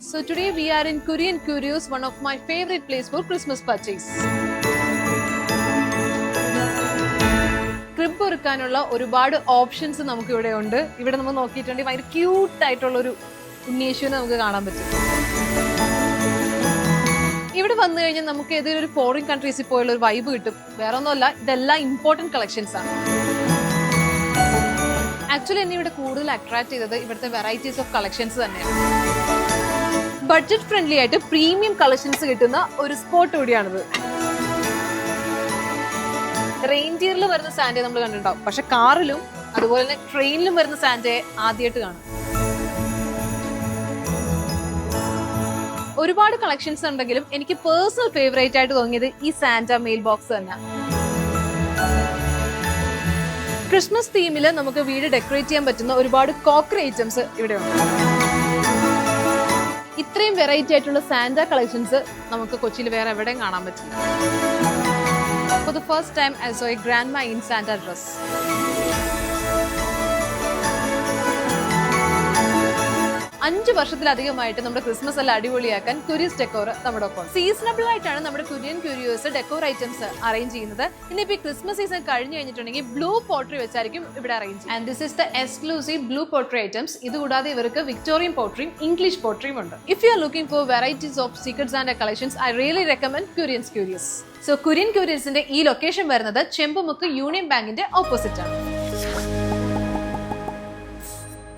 So today we are in Korean Curios, one of my favorite place for Christmas purchase. Crib ഒരുക്കാനുള്ള ഒരുപാട് options നമുക്ക് ഇവിടെ ഉണ്ട്. ഇവിടെ നമ്മൾ നോക്കിയിട്ടുണ്ടെങ്കിൽ ഭയങ്കര ക്യൂട്ട് ആയിട്ടുള്ള ഒരു ഉണ്ണിയേശുവിനെ നമുക്ക് കാണാൻ പറ്റും. ഇവിടെ വന്നു കഴിഞ്ഞാൽ നമുക്ക് ഏതെങ്കിലും ഒരു ഫോറിൻ കൺട്രീസിൽ പോയുള്ള ഒരു വൈബ് കിട്ടും. വേറെ ഒന്നുമല്ല, ഇതെല്ലാം ഇമ്പോർട്ടന്റ് കളക്ഷൻസ് ആണ്. ആക്ച്വലി എന്നെ ഇവിടെ കൂടുതൽ അട്രാക്ട് ചെയ്തത് ഇവിടുത്തെ വെറൈറ്റീസ് ഓഫ് കളക്ഷൻസ് തന്നെയാണ്. ബഡ്ജറ്റ് ഫ്രണ്ട്ലി ആയിട്ട് പ്രീമിയം കളക്ഷൻസ് കിട്ടുന്ന ഒരു സ്പോട്ട് കൂടിയാണിത്. റെയിൻഡിയറിൽ വരുന്ന സാൻഡേ നമ്മൾ കണ്ടിട്ടുണ്ടാവും, പക്ഷെ കാറിലും അതുപോലെ തന്നെ ട്രെയിനിലും വരുന്ന സാൻഡേ ആദ്യമായിട്ട് കാണും. ഒരുപാട് കളക്ഷൻസ് ഉണ്ടെങ്കിലും എനിക്ക് പേഴ്സണൽ ഫേവറേറ്റ് ആയിട്ട് തോന്നിയത് ഈ സാന്റ മെയിൽ ബോക്സ് തന്നെ. ക്രിസ്മസ് തീമില് നമുക്ക് വീട് ഡെക്കറേറ്റ് ചെയ്യാൻ പറ്റുന്ന ഒരുപാട് കോക്കറി ഐറ്റംസ് ഇവിടെ ഉണ്ട്. ഇത്രയും വെറൈറ്റി ആയിട്ടുള്ള സാന്റ കളക്ഷൻസ് നമുക്ക് കൊച്ചിയിൽ വേറെ എവിടെയും കാണാൻ പറ്റില്ല. For the first time, I saw a grandma in Santa dress. അഞ്ച് വർഷത്തിലധികമായിട്ട് നമ്മുടെ ക്രിസ്മസ് എല്ലാം അടിപൊളിയാക്കാൻ ക്യൂരിയസ് ഡെക്കോർ നമ്മുടെ ഒപ്പം. സീസണബിൾ ആയിട്ടാണ് നമ്മുടെ Korean curios decor items arrange ചെയ്യുന്നത്. ഇനിയിപ്പോ ക്രിസ്മസ് സീസൺ കഴിഞ്ഞു കഴിഞ്ഞിട്ടുണ്ടെങ്കിൽ ബ്ലൂ പോട്രി വെച്ചായിരിക്കും ഇവിടെ arrange. And this is the exclusive blue pottery items. ഇതുകൂടാതെ ഇവർക്ക് വിക്ടോറിയൻ പോട്രിയും ഇംഗ്ലീഷ് പോട്രിയും ഉണ്ട്. If you are looking for varieties of secrets and collections, I really recommend curions curious. So Korean ക്യൂരിയസിന്റെ ഈ ലൊക്കേഷൻ വരുന്നത് ചെമ്പുമുക്ക് യൂണിയൻ ബാങ്കിന്റെ ഓപ്പോസിറ്റ് ആണ്.